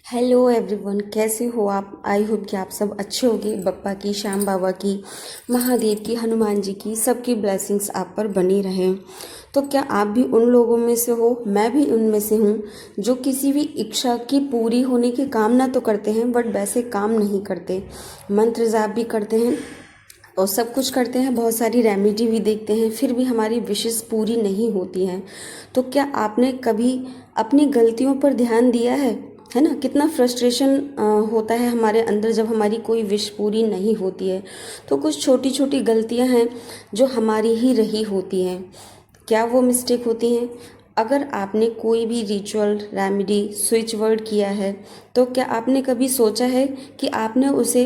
Hello everyone, कैसे हो आप। आई होप कि आप सब अच्छे होंगे। बप्पा की, श्याम बाबा की, महादेव की, हनुमान जी की, सबकी ब्लेसिंग्स आप पर बनी रहें। तो क्या आप भी उन लोगों में से हो, मैं भी उनमें से हूँ, जो किसी भी इच्छा की पूरी होने की कामना तो करते हैं बट वैसे काम नहीं करते। मंत्र जाप भी करते हैं और सब कुछ करते हैं, बहुत सारी रेमेडी भी देखते हैं, फिर भी हमारी विशेष पूरी नहीं होती हैं। तो क्या आपने कभी अपनी गलतियों पर ध्यान दिया है ना। कितना फ्रस्ट्रेशन होता है हमारे अंदर जब हमारी कोई विश पूरी नहीं होती है। तो कुछ छोटी छोटी गलतियां हैं जो हमारी ही रही होती हैं। क्या वो मिस्टेक होती हैं? अगर आपने कोई भी रिचुअल, रेमेडी, स्विच वर्ड किया है, तो क्या आपने कभी सोचा है कि आपने उसे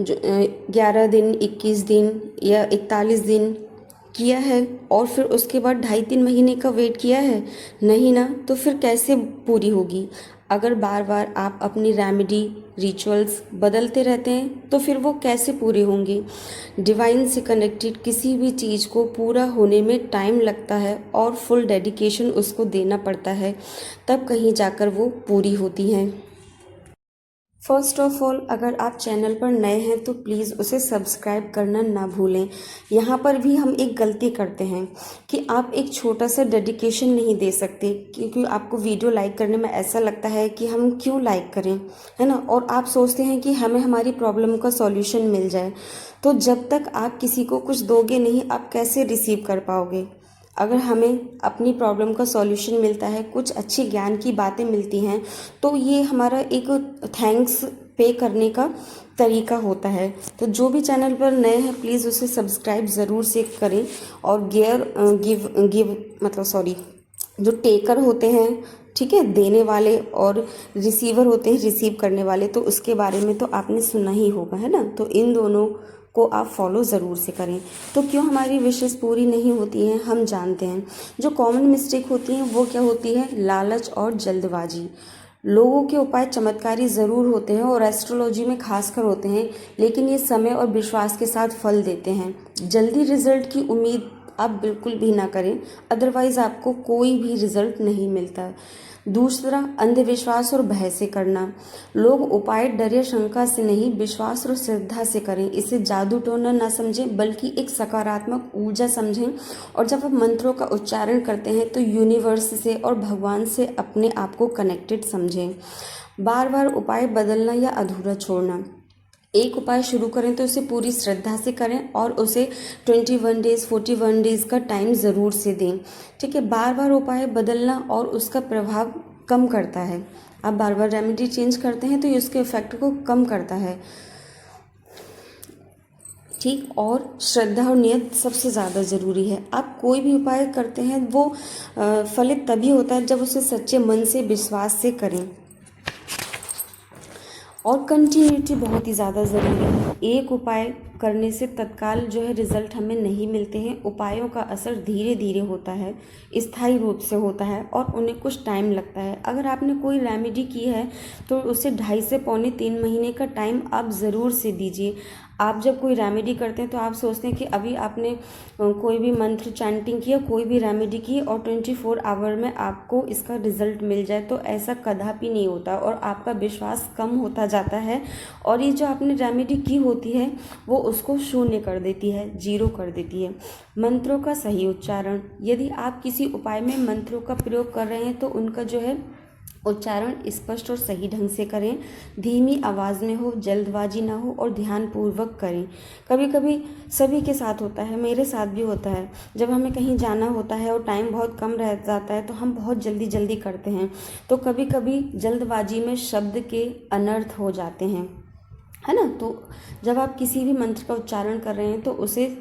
11 दिन, 21 दिन या 41 दिन किया है और फिर उसके बाद 2.5-3 महीने का वेट किया है? नहीं ना। तो फिर कैसे पूरी होगी? अगर बार बार आप अपनी रेमेडी, रिचुअल्स बदलते रहते हैं तो फिर वो कैसे पूरी होंगी? डिवाइन से कनेक्टेड किसी भी चीज़ को पूरा होने में टाइम लगता है और फुल डेडिकेशन उसको देना पड़ता है, तब कहीं जाकर वो पूरी होती हैं। फर्स्ट ऑफ ऑल, अगर आप चैनल पर नए हैं तो प्लीज़ उसे सब्सक्राइब करना ना भूलें। यहाँ पर भी हम एक गलती करते हैं कि आप एक छोटा सा डेडिकेशन नहीं दे सकते, क्योंकि आपको वीडियो लाइक करने में ऐसा लगता है कि हम क्यों लाइक करें, है ना। और आप सोचते हैं कि हमें हमारी प्रॉब्लम का सॉल्यूशन मिल जाए। तो जब तक आप किसी को कुछ दोगे नहीं, आप कैसे रिसीव कर पाओगे? अगर हमें अपनी प्रॉब्लम का सॉल्यूशन मिलता है, कुछ अच्छी ज्ञान की बातें मिलती हैं, तो ये हमारा एक थैंक्स पे करने का तरीका होता है। तो जो भी चैनल पर नए हैं प्लीज़ उसे सब्सक्राइब ज़रूर से करें। और जो टेकर होते हैं, ठीक है, देने वाले, और रिसीवर होते हैं, रिसीव करने वाले, तो उसके बारे में तो आपने सुना ही होगा, है ना। तो इन दोनों को आप फॉलो ज़रूर से करें। तो क्यों हमारी विशेष पूरी नहीं होती हैं, हम जानते हैं। जो कॉमन मिस्टेक होती हैं वो क्या होती है? लालच और जल्दबाजी। लोगों के उपाय चमत्कारी ज़रूर होते हैं और एस्ट्रोलॉजी में खासकर होते हैं, लेकिन ये समय और विश्वास के साथ फल देते हैं। जल्दी रिजल्ट की उम्मीद आप बिल्कुल भी ना करें, अदरवाइज आपको कोई भी रिजल्ट नहीं मिलता। दूसरा, अंधविश्वास और भय से करना। लोग उपाय डर या शंका से नहीं, विश्वास और श्रद्धा से करें। इसे जादू टोना ना समझें बल्कि एक सकारात्मक ऊर्जा समझें। और जब आप मंत्रों का उच्चारण करते हैं तो यूनिवर्स से और भगवान से अपने आप को कनेक्टेड समझें। बार बार उपाय बदलना या अधूरा छोड़ना। एक उपाय शुरू करें तो उसे पूरी श्रद्धा से करें और उसे 21 डेज, 41 डेज का टाइम ज़रूर से दें, ठीक है। बार बार उपाय बदलना और उसका प्रभाव कम करता है। आप बार बार रेमेडी चेंज करते हैं तो ये उसके इफेक्ट को कम करता है, ठीक। और श्रद्धा और नियत सबसे ज़्यादा ज़रूरी है। आप कोई भी उपाय करते हैं वो फलित तभी होता है जब उसे सच्चे मन से, विश्वास से करें। और कंटिन्यूटी बहुत ही ज़्यादा ज़रूरी है। एक उपाय करने से तत्काल जो है रिजल्ट हमें नहीं मिलते हैं। उपायों का असर धीरे धीरे होता है, स्थायी रूप से होता है और उन्हें कुछ टाइम लगता है। अगर आपने कोई रेमेडी की है तो उसे 2.5 से 3 महीने का टाइम आप ज़रूर से दीजिए। आप जब कोई रेमेडी करते हैं तो आप सोचते हैं कि अभी आपने कोई भी मंत्र चैंटिंग किया, कोई भी रेमेडी की और 24 आवर में आपको इसका रिजल्ट मिल जाए, तो ऐसा कदापि नहीं होता और आपका विश्वास कम होता जाता है। और ये जो आपने रेमेडी की होती है वो उसको शून्य कर देती है, जीरो कर देती है। मंत्रों का सही उच्चारण। यदि आप किसी उपाय में मंत्रों का प्रयोग कर रहे हैं तो उनका जो है उच्चारण स्पष्ट और सही ढंग से करें, धीमी आवाज़ में हो, जल्दबाजी ना हो और ध्यानपूर्वक करें। कभी कभी सभी के साथ होता है, मेरे साथ भी होता है, जब हमें कहीं जाना होता है और टाइम बहुत कम रह जाता है तो हम बहुत जल्दी जल्दी करते हैं। तो कभी कभी जल्दबाजी में शब्द के अनर्थ हो जाते हैं, है ना। तो जब आप किसी भी मंत्र का उच्चारण कर रहे हैं तो उसे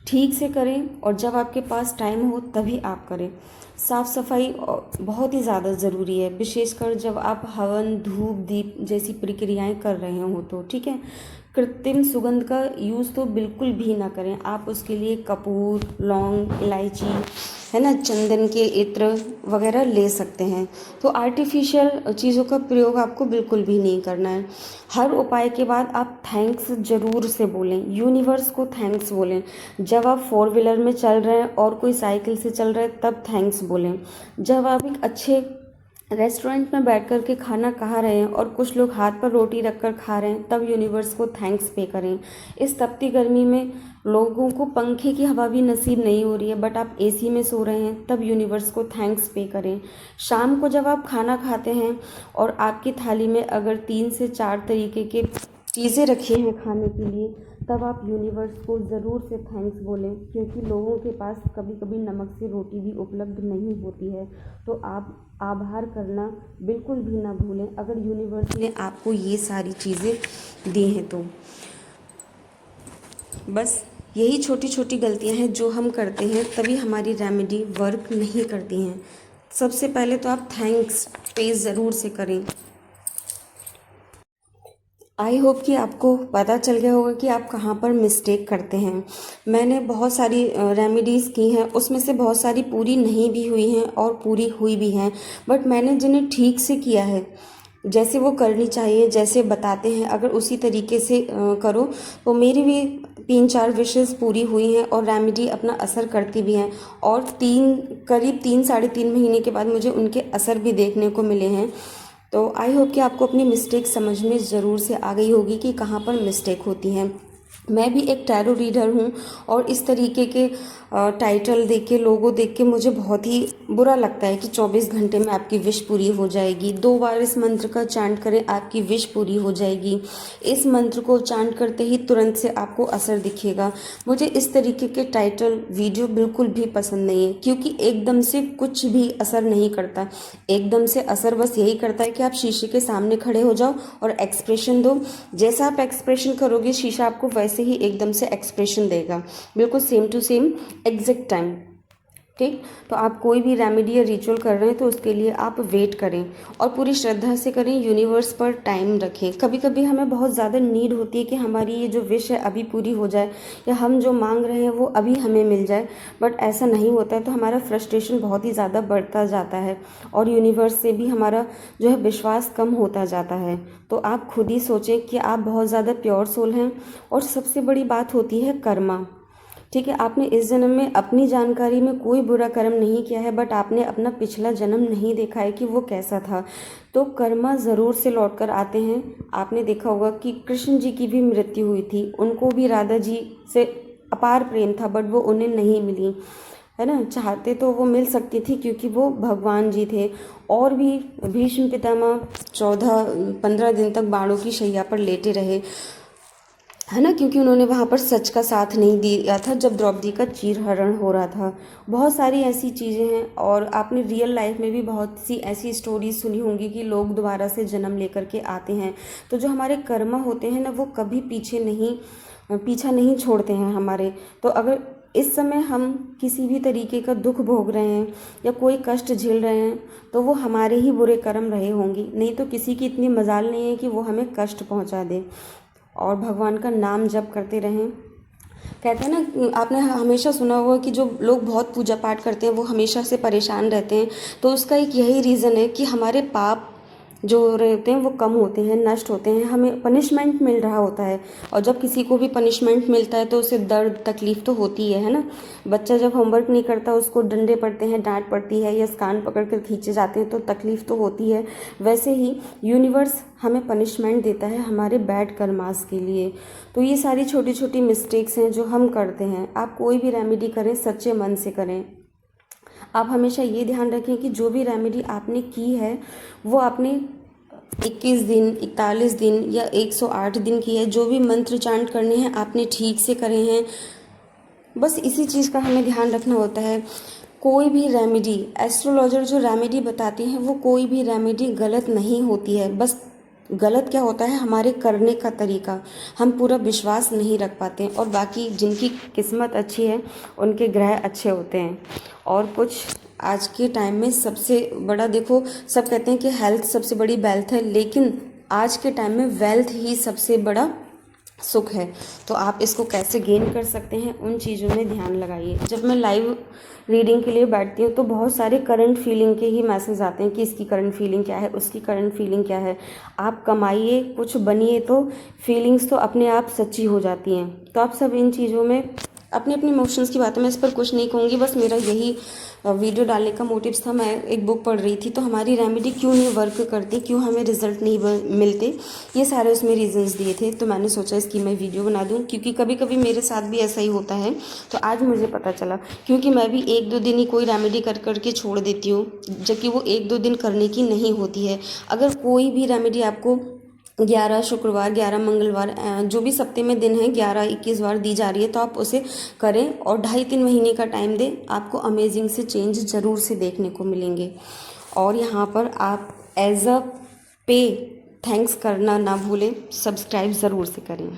ठीक से करें और जब आपके पास टाइम हो तभी आप करें। साफ़ सफाई बहुत ही ज़्यादा ज़रूरी है, विशेषकर जब आप हवन, धूप, दीप जैसी प्रक्रियाएं कर रहे हो तो, ठीक है। कृत्रिम सुगंध का यूज़ तो बिल्कुल भी ना करें। आप उसके लिए कपूर, लौंग, इलायची, है ना, चंदन के इत्र वगैरह ले सकते हैं। तो आर्टिफिशियल चीज़ों का प्रयोग आपको बिल्कुल भी नहीं करना है। हर उपाय के बाद आप थैंक्स ज़रूर से बोलें, यूनिवर्स को थैंक्स बोलें। जब आप 4 व्हीलर में चल रहे हैं और कोई साइकिल से चल रहा है तब थैंक्स बोलें। जब आप एक अच्छे रेस्टोरेंट में बैठ कर के खाना खा रहे हैं और कुछ लोग हाथ पर रोटी रख कर खा रहे हैं, तब यूनिवर्स को थैंक्स पे करें। इस तपती गर्मी में लोगों को पंखे की हवा भी नसीब नहीं हो रही है, बट आप एसी में सो रहे हैं, तब यूनिवर्स को थैंक्स पे करें। शाम को जब आप खाना खाते हैं और आपकी थाली में अगर 3 से 4 तरीके के चीज़ें रखी हैं खाने के लिए, तब आप यूनिवर्स को ज़रूर से थैंक्स बोलें, क्योंकि लोगों के पास कभी कभी नमक से रोटी भी उपलब्ध नहीं होती है। तो आप आभार करना बिल्कुल भी ना भूलें, अगर यूनिवर्स ने आपको ये सारी चीज़ें दी हैं तो। बस यही छोटी छोटी गलतियां हैं जो हम करते हैं, तभी हमारी रेमेडी वर्क नहीं करती हैं। सबसे पहले तो आप थैंक्स पे ज़रूर से करें। आई होप कि आपको पता चल गया होगा कि आप कहाँ पर मिस्टेक करते हैं। मैंने बहुत सारी रेमेडीज़ की हैं, उसमें से बहुत सारी पूरी नहीं भी हुई हैं और पूरी हुई भी हैं, बट मैंने जिन्हें ठीक से किया है, जैसे वो करनी चाहिए, जैसे बताते हैं, अगर उसी तरीके से करो तो मेरी भी 3-4 विशेज़ पूरी हुई हैं और रेमेडी अपना असर करती भी हैं। और करीब 3-3.5 महीने के बाद मुझे उनके असर भी देखने को मिले हैं। तो आई होप कि आपको अपनी मिस्टेक समझ में ज़रूर से आ गई होगी कि कहाँ पर मिस्टेक होती हैं। मैं भी एक टैरो रीडर हूँ और इस तरीके के टाइटल देख के, लोगो देख के मुझे बहुत ही बुरा लगता है कि 24 घंटे में आपकी विश पूरी हो जाएगी, 2 बार इस मंत्र का चांट करें आपकी विश पूरी हो जाएगी, इस मंत्र को चांट करते ही तुरंत से आपको असर दिखेगा। मुझे इस तरीके के टाइटल वीडियो बिल्कुल भी पसंद नहीं है, क्योंकि एकदम से कुछ भी असर नहीं करता। एकदम से असर बस यही करता है कि आप शीशे के सामने खड़े हो जाओ और एक्सप्रेशन दो। जैसा आप एक्सप्रेशन करोगे, शीशा आपको वैसे ही एकदम से एक्सप्रेशन देगा, बिल्कुल same to same exact time. ठीक, तो आप कोई भी रेमेडी या रिचुअल कर रहे हैं तो उसके लिए आप वेट करें और पूरी श्रद्धा से करें, यूनिवर्स पर टाइम रखें। कभी कभी हमें बहुत ज़्यादा नीड होती है कि हमारी ये जो विश है अभी पूरी हो जाए, या हम जो मांग रहे हैं वो अभी हमें मिल जाए, बट ऐसा नहीं होता है, तो हमारा फ्रस्ट्रेशन बहुत ही ज़्यादा बढ़ता जाता है और यूनिवर्स से भी हमारा जो है विश्वास कम होता जाता है। तो आप खुद ही सोचें कि आप बहुत ज़्यादा प्योर सोल हैं। और सबसे बड़ी बात होती है कर्मा। ठीक है, आपने इस जन्म में अपनी जानकारी में कोई बुरा कर्म नहीं किया है, बट आपने अपना पिछला जन्म नहीं देखा है कि वो कैसा था, तो कर्मा ज़रूर से लौट कर आते हैं। आपने देखा होगा कि कृष्ण जी की भी मृत्यु हुई थी, उनको भी राधा जी से अपार प्रेम था, बट वो उन्हें नहीं मिली, है ना। चाहते तो वो मिल सकती थी क्योंकि वो भगवान जी थे। और भी भीष्म पितामह 14-15 दिन तक बाणों की शैया पर लेटे रहे, है ना, क्योंकि उन्होंने वहाँ पर सच का साथ नहीं दिया था जब द्रौपदी का चीरहरण हो रहा था। बहुत सारी ऐसी चीज़ें हैं और आपने रियल लाइफ में भी बहुत सी ऐसी स्टोरीज सुनी होंगी कि लोग दोबारा से जन्म लेकर के आते हैं। तो जो हमारे कर्म होते हैं ना, वो कभी पीछा नहीं छोड़ते हैं हमारे। तो अगर इस समय हम किसी भी तरीके का दुख भोग रहे हैं या कोई कष्ट झेल रहे हैं, तो वो हमारे ही बुरे कर्म रहे होंगे, नहीं तो किसी की इतनी मजाल नहीं है कि वो हमें कष्ट पहुंचा दे। और भगवान का नाम जप करते रहें। कहते हैं ना, आपने हमेशा सुना होगा कि जो लोग बहुत पूजा पाठ करते हैं वो हमेशा से परेशान रहते हैं, तो उसका एक यही रीज़न है कि हमारे पाप जो रहते हैं वो कम होते हैं, नष्ट होते हैं, हमें पनिशमेंट मिल रहा होता है। और जब किसी को भी पनिशमेंट मिलता है तो उसे दर्द तकलीफ़ तो होती है ना। बच्चा जब होमवर्क नहीं करता उसको डंडे पड़ते हैं, डांट पड़ती है, या कान पकड़ कर खींचे जाते हैं तो तकलीफ़ तो होती है। वैसे ही यूनिवर्स हमें पनिशमेंट देता है हमारे बैड कर्मास के लिए। तो ये सारी छोटी छोटी मिस्टेक्स हैं जो हम करते हैं। आप कोई भी रेमेडी करें सच्चे मन से करें। आप हमेशा ये ध्यान रखें कि जो भी रेमेडी आपने की है वो आपने 21 दिन, 41 दिन या 108 दिन की है। जो भी मंत्र चांट करने हैं आपने ठीक से करे हैं। बस इसी चीज़ का हमें ध्यान रखना होता है। कोई भी रेमेडी, एस्ट्रोलॉजर जो रेमेडी बताती हैं वो कोई भी रेमेडी गलत नहीं होती है। बस गलत क्या होता है, हमारे करने का तरीका, हम पूरा विश्वास नहीं रख पाते हैं। और बाकी जिनकी किस्मत अच्छी है उनके ग्रह अच्छे होते हैं। और कुछ आज के टाइम में सबसे बड़ा, देखो सब कहते हैं कि हेल्थ सबसे बड़ी वेल्थ है, लेकिन आज के टाइम में वेल्थ ही सबसे बड़ा सुख है। तो आप इसको कैसे गेन कर सकते हैं उन चीज़ों में ध्यान लगाइए। जब मैं लाइव रीडिंग के लिए बैठती हूँ तो बहुत सारे करंट फीलिंग के ही मैसेज आते हैं कि इसकी करंट फीलिंग क्या है, उसकी करंट फीलिंग क्या है। आप कमाइए, कुछ बनिए, तो फीलिंग्स तो अपने आप सच्ची हो जाती हैं। तो आप सब इन चीज़ों में अपनी अपनी इमोशंस की बात है, मैं इस पर कुछ नहीं कहूँगी। बस मेरा यही वीडियो डालने का मोटिव्स था। मैं एक बुक पढ़ रही थी, तो हमारी रेमेडी क्यों नहीं वर्क करती, क्यों हमें रिजल्ट नहीं मिलते, ये सारे उसमें रीजंस दिए थे। तो मैंने सोचा इसकी मैं वीडियो बना दूँ, क्योंकि कभी कभी मेरे साथ भी ऐसा ही होता है। तो आज मुझे पता चला, क्योंकि मैं भी 1-2 दिन ही कोई रेमेडी कर करके छोड़ देती हूँ, जबकि वो 1-2 दिन करने की नहीं होती है। अगर कोई भी रेमेडी आपको 11 शुक्रवार, 11 मंगलवार, जो भी सप्ते में दिन है 11-21 बार दी जा रही है, तो आप उसे करें और 2.5-3 महीने का टाइम दें। आपको अमेजिंग से चेंज ज़रूर से देखने को मिलेंगे। और यहाँ पर आप एज अ पे थैंक्स करना ना भूलें, सब्सक्राइब ज़रूर से करें।